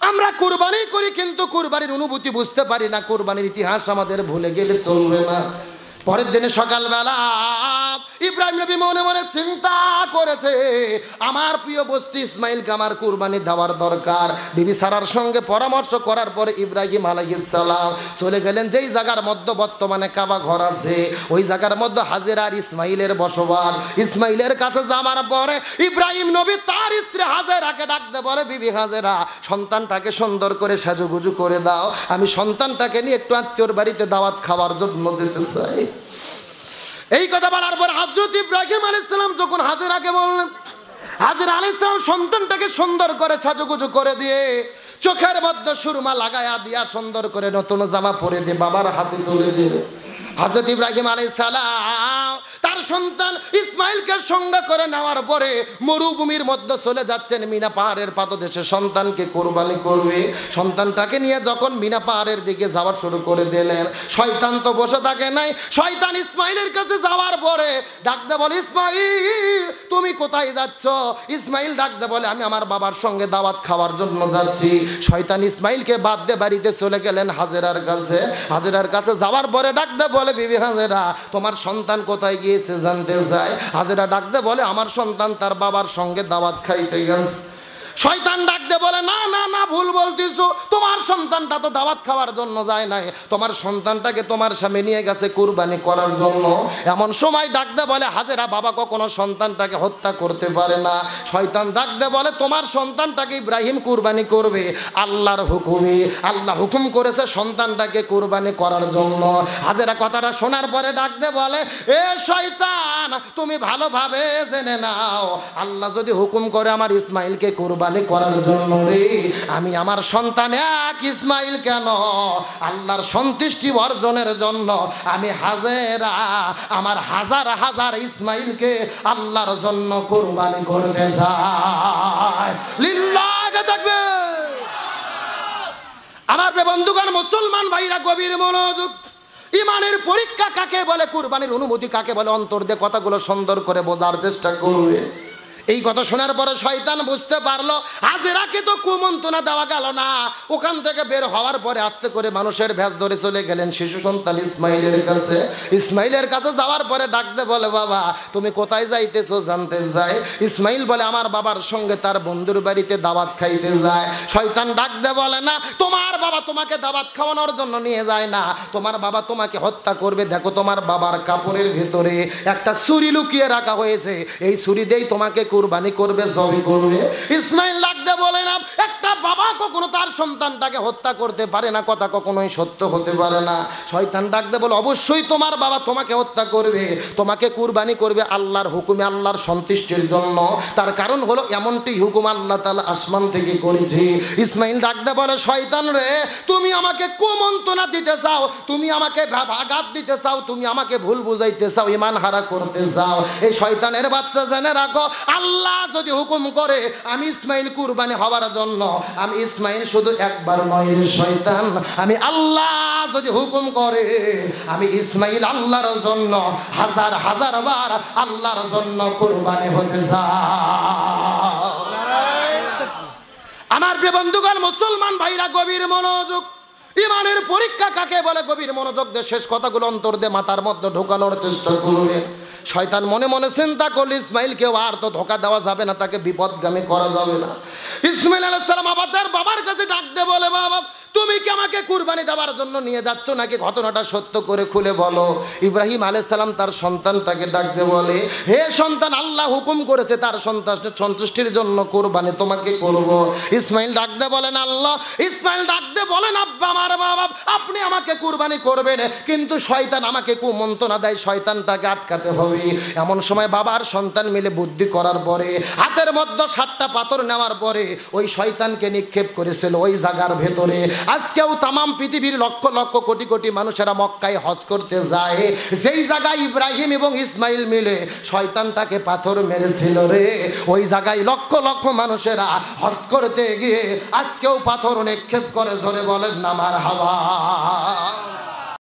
আমরা কুরবানি করি কিন্তু কুরবানির অনুভূতি বুঝতে পারি না, কুরবানির ইতিহাস আমাদের ভুলে গেলে চলবে না। পরের দিনে সকালবেলা ইব্রাহিম নবী মনে মনে চিন্তা করেছে, আমার প্রিয় বস্তু ইসমাইলকে আমার কুরবানি দেওয়ার দরকার। বিবি সারার সঙ্গে পরামর্শ করার পরে ইব্রাহিম আলাইহিস সালাম চলে গেলেন যেই জায়গার মধ্যে বর্তমানে কাবা ঘর আছে, ওই জায়গার মধ্যে হাজেরা আর ইসমাইলের বসবাস। ইসমাইলের কাছে যাওয়ার পরে ইব্রাহিম নবী তার স্ত্রী হাজেরাকে ডাকতে বলে, বিবি হাজেরা, সন্তানটাকে সুন্দর করে সাজুগুজু করে দাও, আমি সন্তানটাকে নিয়ে একটু আত্মীয়র বাড়িতে দাওয়াত খাওয়ার জন্য যেতে চাই। এই কথা বলার পর হযরত ইব্রাহিম আলাইহিস সালাম যখন হাজেরাকে বললেন, হাজেরা আলাইহিস সালাম সন্তানটাকে সুন্দর করে সাজুগুজু করে দিয়ে চোখের মধ্যে সুরমা লাগায়া দিয়া সুন্দর করে নতুন জামা পরে দিয়ে বাবার হাতে তুলে দিল। হযরত ইব্রাহিম আলাইহিস সালাম তার সন্তান ইসমাইলকে সঙ্গে করে নেওয়ার পরে মরুভূমির মধ্যে চলে যাচ্ছেন মিনা পাহাড়ের পাদদেশে সন্তানকে কুরবানি করবে। সন্তানটাকে নিয়ে যখন মিনা পাহাড়ের দিকে যাওয়া শুরু করে দিলেন, শয়তান তো বসে থাকে নাই। শয়তান ইসমাইলের কাছে যাওয়ার পরে ডাকতে বলে, ইসমাইল তুমি কোথায় যাচ্ছ? ইসমাইল ডাকতে বলে, আমি আমার বাবার সঙ্গে দাওয়াত খাওয়ার জন্য যাচ্ছি। শয়তান ইসমাইলকে বাদ দিয়ে বাড়িতে চলে গেলেন হাজেরার কাছে। হাজেরার কাছে যাওয়ার পরে ডাকতে বলে, বিবি হাজেরা, তোমার সন্তান কোথায় গিয়েছে জানতে চায়। হাজেরা ডাকতে বলে, আমার সন্তান তার বাবার সঙ্গে দাওয়াত খাইতে গেছে। শয়তান ডাকতে বলে, না না না, ভুল বলতেছো, তোমার সন্তানটা তো দাওয়াত খাওয়ার জন্য যায় নাই, তোমার সন্তানটাকে তোমার সামনে নিয়ে গেছে কুরবানি করার জন্য। এমন সময় ডাকতে বলে, হাজেরা, বাবা কখনো সন্তানটাকে হত্যা করতে পারে না। শয়তান ডাকতে বলে, তোমার সন্তানটাকে ইব্রাহিম কুরবানি করবে আল্লাহর হুকুমে, আল্লাহ হুকুম করেছে সন্তানটাকে কুরবানি করার জন্য। হাজেরা কথাটা শোনার পরে ডাকতে বলে, এ শয়তান, তুমি ভালোভাবে জেনে নাও, আল্লাহ যদি হুকুম করে আমার ইসমাইলকে কুরবানি করার জন্য রে, আমি আমার সন্তান এক ইসমাইল কেন, আল্লাহর সন্তুষ্টি অর্জনের জন্য আমি হাজেরা আমার হাজার হাজার ইসমাইলকে আল্লাহর জন্য কুরবানি করতে চাই। লিল্লাহি তাকবীর। আমার বন্ধুগণ, মুসলমান ভাইরা, গভীর মনোযোগ। ইমানের পরীক্ষা কাকে বলে, কুরবানির অনুমতি কাকে বলে, অন্তর দিয়ে কথাগুলো সুন্দর করে বোঝার চেষ্টা করবে। এই কথা শোনার পরে শয়তান বুঝতে পারলো হাজেরাকে তো কুমন্ত্রণা দেওয়া গেল না। ওখান থেকে বের হওয়ার পরে আস্তে করে মানুষের ভেষ ধরে চলে গেলেন শিশু সন্তান ইসমাইলের কাছে। ইসমাইলের কাছে যাওয়ার পরে ডাকতে বলে, বাবা তুমি কোথায় যাইতেছো জানতে চাই। ইসমাইল বলে, আমার বাবার সঙ্গে তার বন্ধুর বাড়িতে দাওয়াত খাইতে যায়। শয়তান ডাকতে বলে, না, তোমার বাবা তোমাকে দাওয়াত খাওয়ানোর জন্য নিয়ে যায় না, তোমার বাবা তোমাকে হত্যা করবে। দেখো তোমার বাবার কাপড়ের ভেতরে একটা ছুরি লুকিয়ে রাখা হয়েছে, এই ছুরি দিয়েই তোমাকে কুরবানি করবে, জবাই করবে। ইসমাইল লাগতে বলে না, একটা বাবা কখনো তার সন্তানটাকে হত্যা করতে পারে না, কথা কখনোই সত্য হতে পারে না। শয়তান ডাকতে বলে, অবশ্যই তোমার বাবা তোমাকে হত্যা করবে, তোমাকে কুরবানি করবে আল্লাহর হুকুমে, আল্লাহর সন্তুষ্টির জন্য। তার কারণ হলো এমনটি হুকুম আল্লাহ তাআলা আসমান থেকে করেছে। ইসমাইল ডাকতে বলে, শয়তান রে, তুমি আমাকে কুমন্ত্রণা দিতে চাও, তুমি আমাকে আঘাত দিতে চাও, তুমি আমাকে ভুল বুঝাইতে চাও, ঈমান হারা করতে চাও। এই শয়তানের বাচ্চা জেনে রাখো, আল্লাহ যদি হুকুম করে আমি ইসমাইল কুরবানি হওয়ার জন্য, আমি ইসমাইল শুধু একবার নয় রে শয়তান, আমি আল্লাহ যদি হুকুম করে আমি ইসমাইল আল্লাহর জন্য হাজার হাজার বার আল্লাহর জন্য কুরবানি হতে চাই। আমার প্রিয় বন্ধুগণ, মুসলমান ভাইরা, গভীর মনোযোগ। ইমানের পরীক্ষা কাকে বলে, গভীর মনোযোগ দিয়ে শেষ কথাগুলো অন্তর দিয়ে মাথার মধ্যে ঢোকানোর চেষ্টা করবে। শয়তান মনে মনে চিন্তা করলে, ইসমাইলকে আর তো ধোকা দেওয়া যাবে না, তাকে বিপদগামী করা যাবে না। ইসমাইল আলাইহিস সালাম আবার তার বাবার কাছে ডাকতে বলে, বাবা তুমি কি আমাকে কুরবানি দেওয়ার জন্য নিয়ে যাচ্ছ নাকি, ঘটনাটা সত্য করে খুলে বলো। ইব্রাহিম আলাইহিস সালাম তার সন্তানটাকে ডাকতে বলে, হে সন্তান, আল্লাহ হুকুম করেছে তার সন্তানের সন্তুষ্টির জন্য কুরবানি তোমাকে করব। ইসমাইল ডাকতে বলেন, আল্লাহ। ইসমাইল ডাকতে বলেন, আব্বা আমার বাবা, আপনি আমাকে কুরবানি করবেন, কিন্তু শয়তান আমাকে কুমন্ত্রণা দেয়, শয়তানটাকে আটকাতে হবে। এমন সময় বাবা আর সন্তান মিলে বুদ্ধি করার পরে হাতের মধ্যে 7টা পাথর নেওয়ার পরে ওই শয়তানকে নিক্ষেপ করেছিল ওই জায়গার ভেতরে। আজকেও তামাম পৃথিবীর লক্ষ লক্ষ কোটি কোটি মানুষেরা মক্কায় হজ করতে যায়, যেই জায়গায় ইব্রাহিম এবং ইসমাইল মিলে শয়তানটাকে পাথর মেরেছিল রে, ওই জায়গায় লক্ষ লক্ষ মানুষেরা হজ করতে গিয়ে আজকেও পাথর নিক্ষেপ করে। জোরে বলেন না মারহাবা।